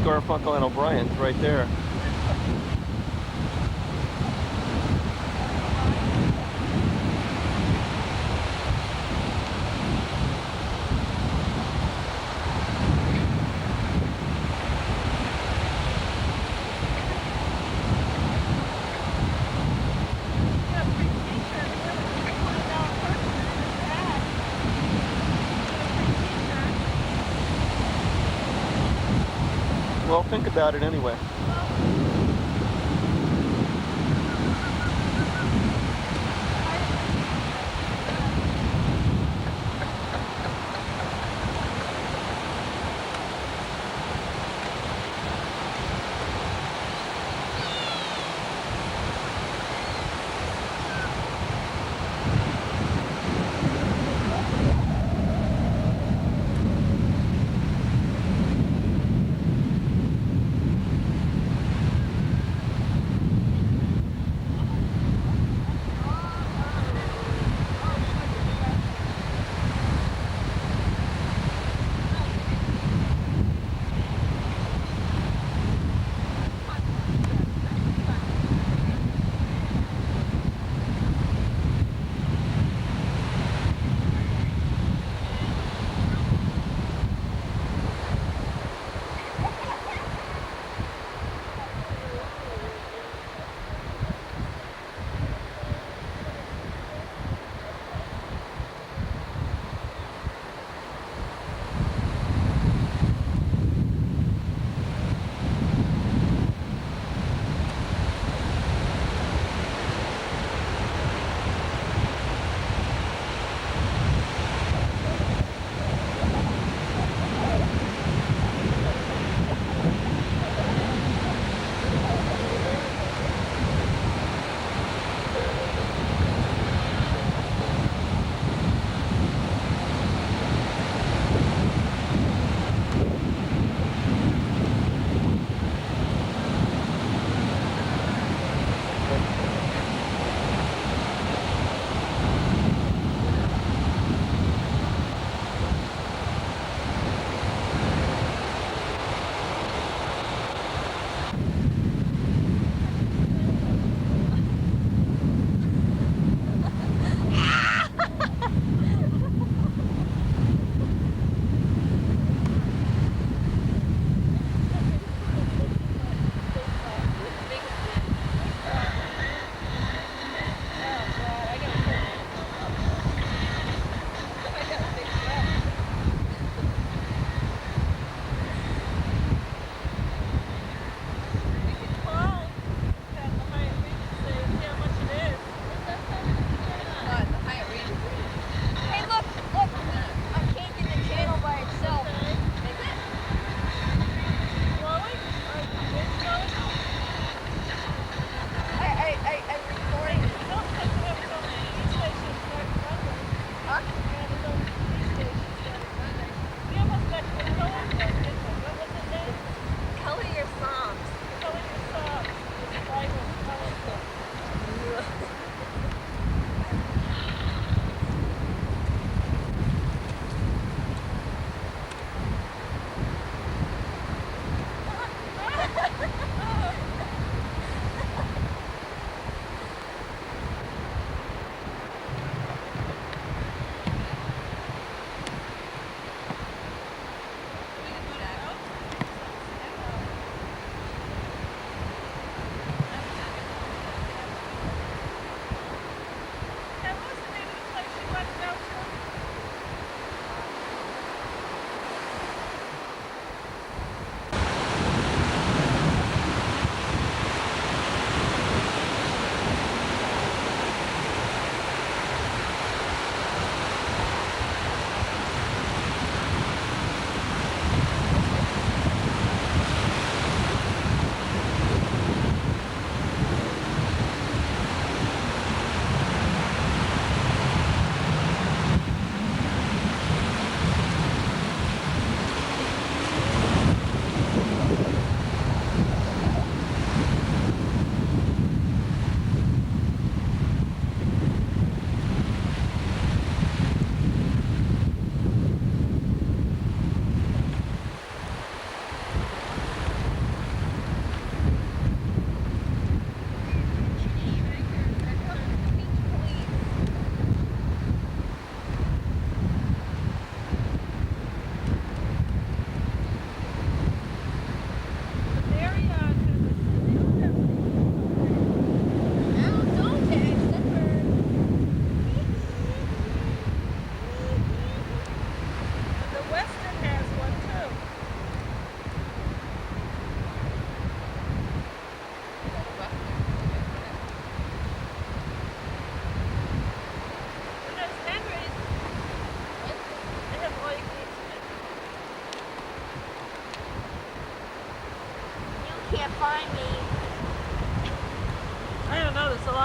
Garfunkel and O'Brien's right there. Well, think about it anyway.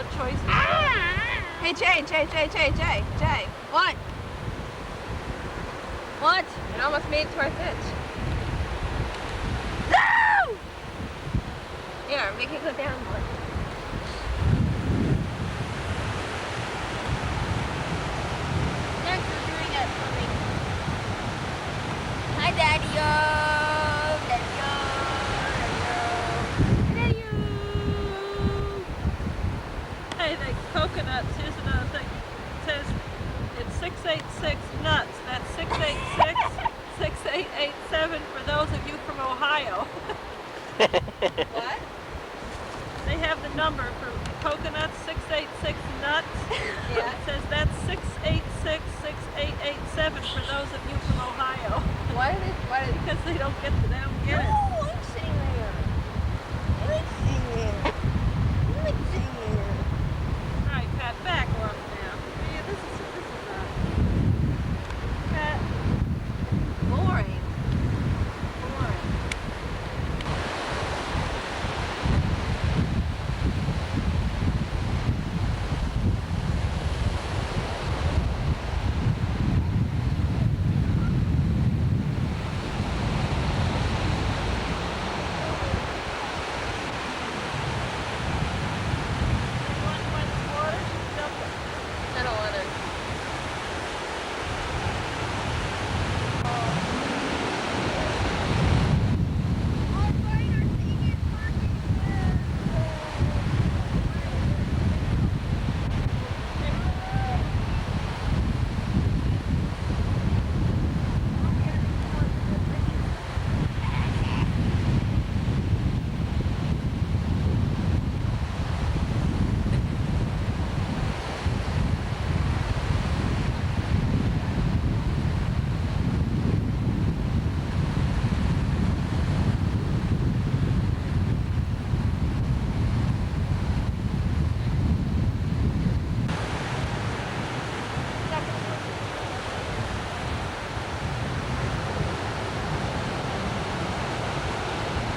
of choices. Hey, Jay. What? What? It almost made it to our ditch. No! Here, make it go down more. Thanks for doing it for me. Hi, Daddy-o. Hey, the coconuts, here's another thing. It says it's 686 nuts. That's 686-6887 for those of you from Ohio. What? They have the number for coconuts, 686 nuts. Yeah. It says that's 686-6887 for those of you from Ohio. Why did Because they don't get the damn get it. Oh, I'm sitting there. I'm sitting there. I'm sitting there. All right, Pat, back up now. Yeah, this is Pat. Boring. I don't want to.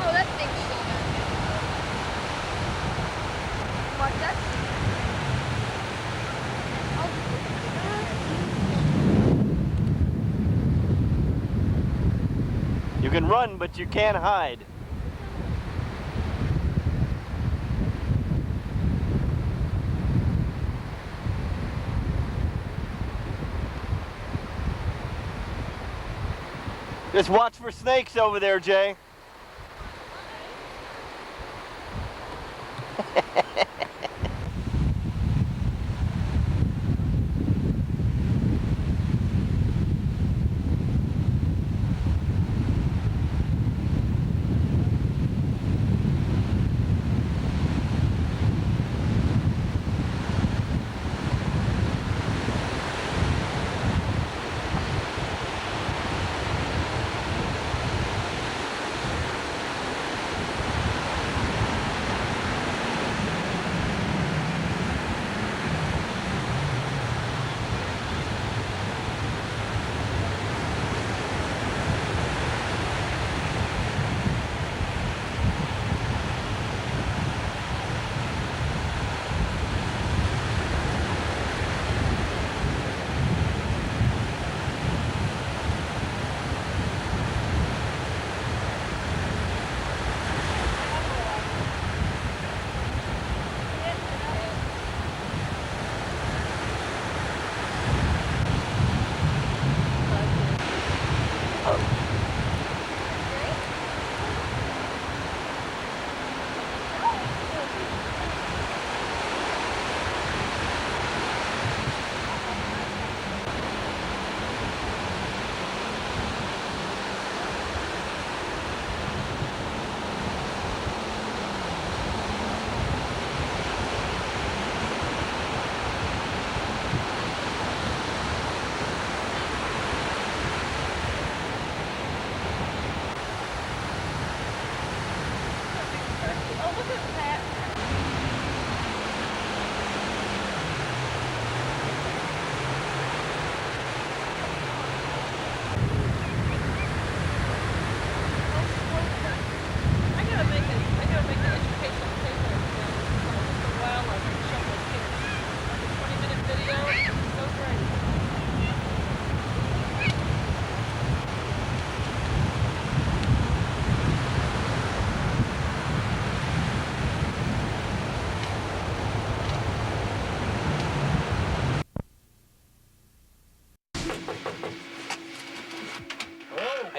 Oh, that thing's still there. What, that's... You can run, but you can't hide. Just watch for snakes over there, Jay.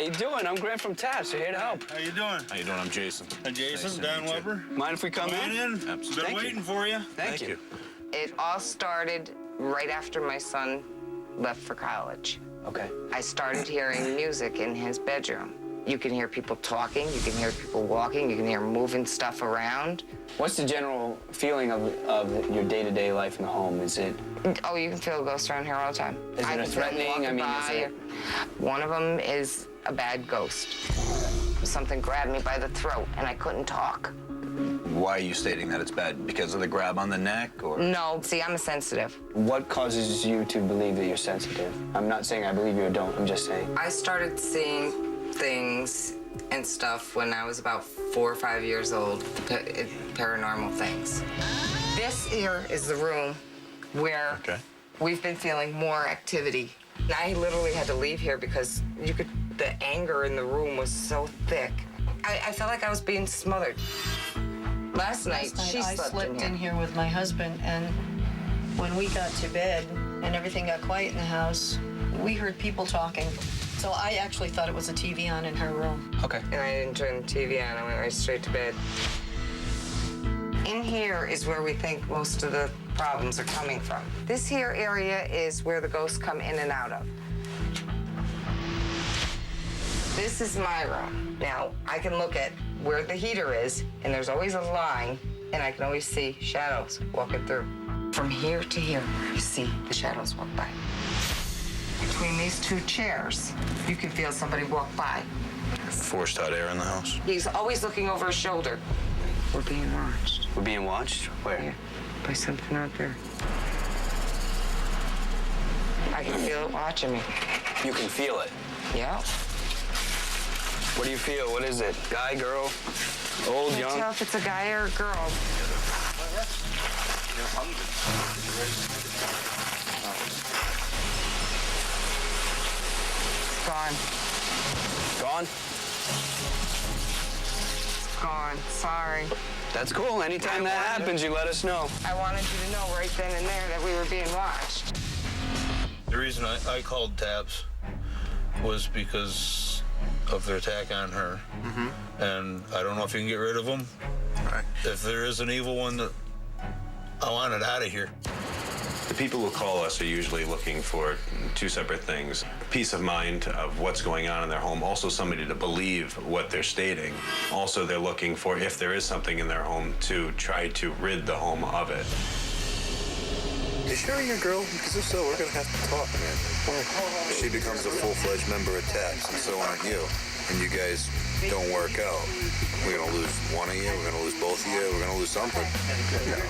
you doing? I'm Grant from TAPS. We're here to help. How you doing? How you doing? I'm Jason. Hi, Jason. Nice to Don meet you. Weber. Mind if we come Come on in. Absolutely. Been Thank waiting you. for you. Thank you. It all started right after my son left for college. Okay. I started hearing music in his bedroom. You can hear people talking, you can hear people walking, you can hear moving stuff around. What's the general feeling of your day-to-day life in the home? Is it... Oh, you can feel ghosts around here all the time. Is it I a can feel them threatening? walking I mean, is by. it- One of them is a bad ghost. Something grabbed me by the throat and I couldn't talk. Why are you stating that it's bad? Because of the grab on the neck, or? No, see, I'm a sensitive. What causes you to believe that you're sensitive? I'm not saying I believe you or don't. I'm just saying. I started seeing things and stuff when I was about 4 or 5 years old, paranormal things. This here is the room where Okay. we've been feeling more activity. I literally had to leave here because the anger in the room was so thick. I felt like I was being smothered. Last night, she I slept slept in in here. here with my husband, and when we got to bed and everything got quiet in the house, we heard people talking. So I actually thought it was a TV on in her room. Okay. And I didn't turn the TV on. I went right straight to bed. In here is where we think most of the problems are coming from. This here area is where the ghosts come in and out of. This is my room. Now, I can look at where the heater is, and there's always a line, and I can always see shadows walking through. From here to here, you see the shadows walk by. Between these two chairs, you can feel somebody walk by. Forced out air in the house. He's always looking over his shoulder. We're being watched. We're being watched? Where? Yeah, by something out there. I can feel it watching me. You can feel it. Yeah. What do you feel? What is it? Guy, girl, old, Can't young? tell if it's a guy or a girl. Gone. Gone? Gone. Sorry. That's cool. Anytime that happens, you let us know. I wanted you to know right then and there that we were being watched. The reason I called TAPS was because of their attack on her. And I don't know if you can get rid of them. Right. If there is an evil one, I want it out of here. The people who call us are usually looking for two separate things. Peace of mind of what's going on in their home, also somebody to believe what they're stating. Also, they're looking for, if there is something in their home, to try to rid the home of it. Is Sherry your girl? Because if so, we're gonna have to talk, man. She becomes a full-fledged member of TAPS, and so aren't you. And you guys don't work out. We're gonna lose one of you, we're gonna lose both of you, we're gonna lose something. No.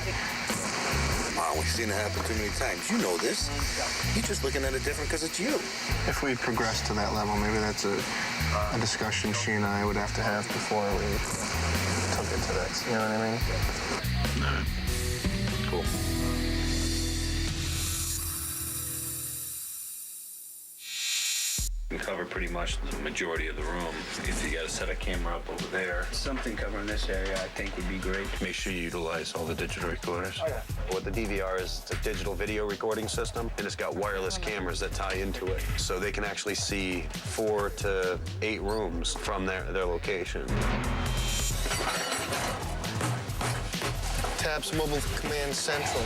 Come on, we've seen it happen too many times. You know this. You're just looking at it different because it's you. If we progress to that level, maybe that's a discussion she and I would have to have before we took it to that. You know what I mean? All right. Cool. We can cover pretty much the majority of the room. If you got to set a camera up over there. Something covering this area, I think, would be great. Make sure you utilize all the digital recorders. What the DVR is, it's a digital video recording system, and it's got wireless cameras that tie into it. So they can actually see 4 to 8 rooms from their location. TAPS Mobile Command Central.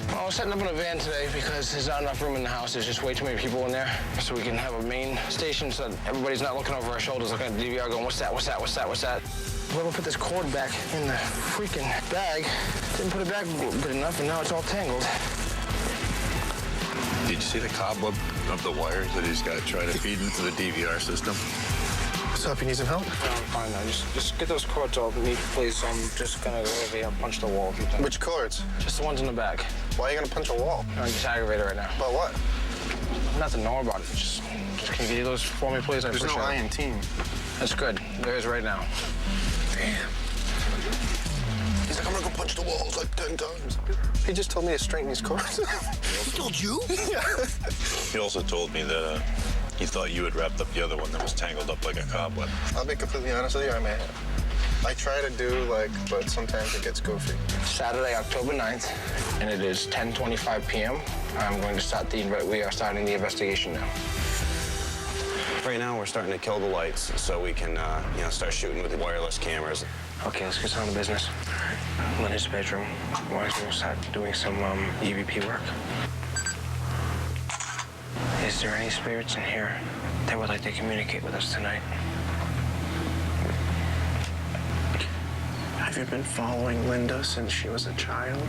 Well, we're setting up in a van today because there's not enough room in the house. There's just way too many people in there. So we can have a main station so that everybody's not looking over our shoulders, looking at the DVR going, what's that, what's that, what's that, what's that? Whoever put this cord back in the freaking bag didn't put it back good enough, and now it's all tangled. Did you see the cobweb of the wires that he's got to try to feed into the DVR system? What's up? You need some help? No, I'm fine now. Just get those cords all neat, please. I'm just gonna go over here and punch the wall. Which cords? Just the ones in the back. Why are you gonna punch a wall? I'm just aggravated right now. About what? Nothing to know about it. Just can you get those for me, please? I There's no appreciate I it. in team. That's good. There is right now. Damn. He's like, I'm gonna go punch the walls like 10 times. He just told me to straighten these cords. He told you? Yeah. He also told me that he thought you had wrapped up the other one that was tangled up like a cobweb. I'll be completely honest with you, I may have. I try to do but sometimes it gets goofy. Saturday, October 9th, and it is 10:25 p.m. We are starting the investigation now. Right now, we're starting to kill the lights so we can, start shooting with the wireless cameras. Okay, let's get on to business. I'm in his bedroom. We're going to start doing some EVP work. Is there any spirits in here that would like to communicate with us tonight? Have you been following Linda since she was a child?